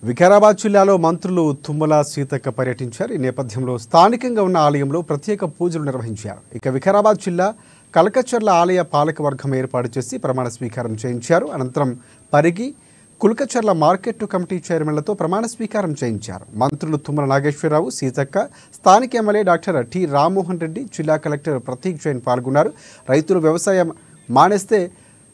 వికారాబాద్ జిల్లాలో మంత్రులు తుమ్మల సీతక్క పర్యటించారు. ఈ నేపథ్యంలో స్థానికంగా ఉన్న ఆలయంలో ప్రత్యేక పూజలు నిర్వహించారు. ఇక వికారాబాద్ జిల్లా కలకచర్ల ఆలయ పాలకవర్గం ఏర్పాటు చేసి ప్రమాణ స్వీకారం చేయించారు. అనంతరం పరిగి కులకచర్ల మార్కెట్ కమిటీ చైర్మన్లతో ప్రమాణ స్వీకారం చేయించారు. మంత్రులు తుమ్మల నాగేశ్వరరావు, సీతక్క, స్థానిక MLA doctor T Rammohan Reddy, జిల్లా కలెక్టర్ ప్రతీక్ జైన్ పాల్గొన్నారు. రైతులు వ్యవసాయం మానేస్తే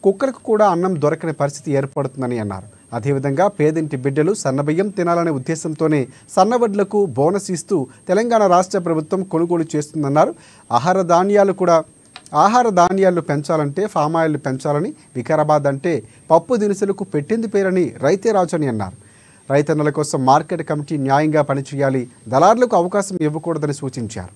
కుక్కలకు కూడా అన్నం దొరకని పరిస్థితి ఏర్పడుతుందని అన్నారు. అదేవిధంగా పేదింటి బిడ్డలు సన్నబియ్యం తినాలనే ఉద్దేశంతోనే సన్నవడ్లకు బోనస్ ఇస్తూ తెలంగాణ రాష్ట్ర ప్రభుత్వం కొనుగోలు చేస్తుందన్నారు. ఆహార ధాన్యాలు పెంచాలంటే ఫామాయిల్ పెంచాలని, వికారాబాద్ అంటే పప్పు దినుసులకు పెట్టింది పేరని రైతే రాజు అని అన్నారు. రైతన్నల కోసం మార్కెట్ కమిటీ న్యాయంగా పనిచేయాలి, దళారులకు అవకాశం ఇవ్వకూడదని సూచించారు.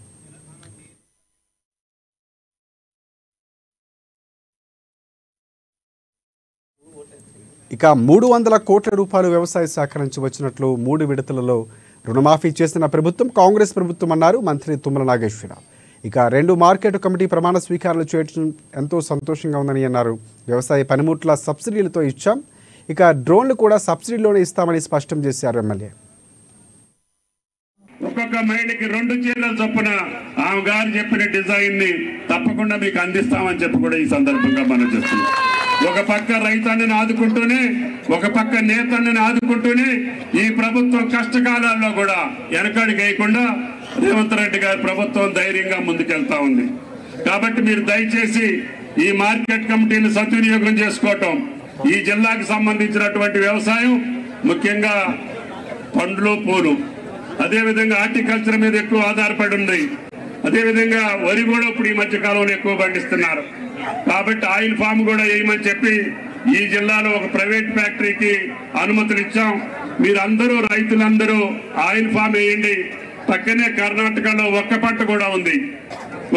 ఇక 300 కోట్ల రూపాయలు వ్యవసాయ శాఖ నుంచి వచ్చినట్లు 3 విడతలలో రుణమాఫీ చేసిన ప్రభుత్వం కాంగ్రెస్ ప్రభుత్వం అన్నారు మంత్రి తుమ్మల నాగేశ్వరరావు. ఇక 2 మార్కెట్ కమిటీ ప్రమాణ స్వీకారాలు చేయడం ఎంతో సంతోషంగా ఉందని అన్నారు. వ్యవసాయ పనిముట్ల సబ్సిడీలతో ఇచ్చాం, ఇక డ్రోన్లు కూడా సబ్సిడీలోనే ఇస్తామని స్పష్టం చేశారు ఎమ్మెల్యే. ఒక్కొక్క మహిళకి 2 చీరలు చొప్పున ఆమె గారు చెప్పిన డిజైన్ ని తప్పకుండా మీకు అందిస్తామని చెప్పి కూడా ఈ సందర్భంగా మనం చేస్తున్నాం. ఒక పక్క రైతాన్ని ఆదుకుంటూనే, ఒక పక్క నేతన్ని ఆదుకుంటూనే ఈ ప్రభుత్వం కష్టకాలాల్లో కూడా వెనకడికి వేయకుండా రేవంత్ రెడ్డి గారి ప్రభుత్వం ధైర్యంగా ముందుకెళ్తా ఉంది. కాబట్టి మీరు దయచేసి ఈ మార్కెట్ కమిటీని సద్వినియోగం చేసుకోవటం, ఈ జిల్లాకు సంబంధించినటువంటి వ్యవసాయం ముఖ్యంగా పండ్లు, పూలు, అదేవిధంగా హార్టికల్చర్ మీద ఎక్కువ ఆధారపడి ఉంది. అదేవిధంగా వరి కూడా ఇప్పుడు ఈ మధ్య కాలంలో ఎక్కువ పండిస్తున్నారు. కాబట్టి ఆయిల్ ఫామ్ కూడా వేయమని చెప్పి ఈ జిల్లాలో ఒక ప్రైవేట్ ఫ్యాక్టరీకి అనుమతులు ఇచ్చాం. మీరందరూ రైతులందరూ ఆయిల్ ఫామ్ వేయండి. పక్కనే కర్ణాటకలో ఒక్క పంట కూడా ఉంది.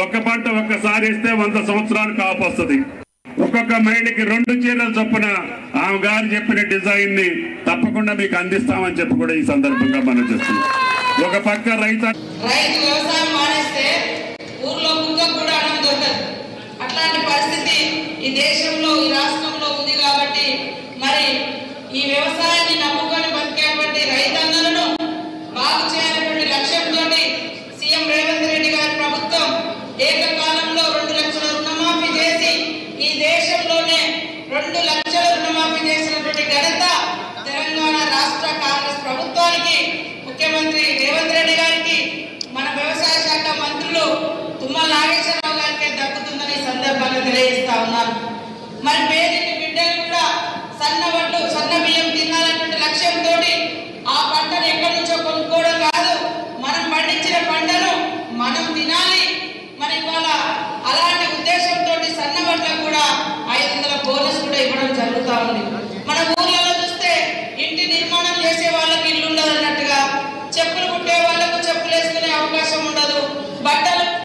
ఒక్క పంట ఒక్కసారి వేస్తే 100 సంవత్సరాలు కాపు వస్తుంది. ఒక్కొక్క మహిళకి 2 చీరలు చొప్పున ఆమె గారు చెప్పిన డిజైన్ ని తప్పకుండా మీకు అందిస్తామని చెప్పి కూడా ఈ సందర్భంగా మనం చేస్తున్నాం. ఒక పక్క రైతు వ్యవసాయం మానేస్తే ఊర్లో కుక్కకు కూడా అన్నం దొరకదు. అట్లాంటి పరిస్థితి ఈ దేశంలో, ఈ రాష్ట్రంలో ఉంది. కాబట్టి మరి ఈ వ్యవసాయ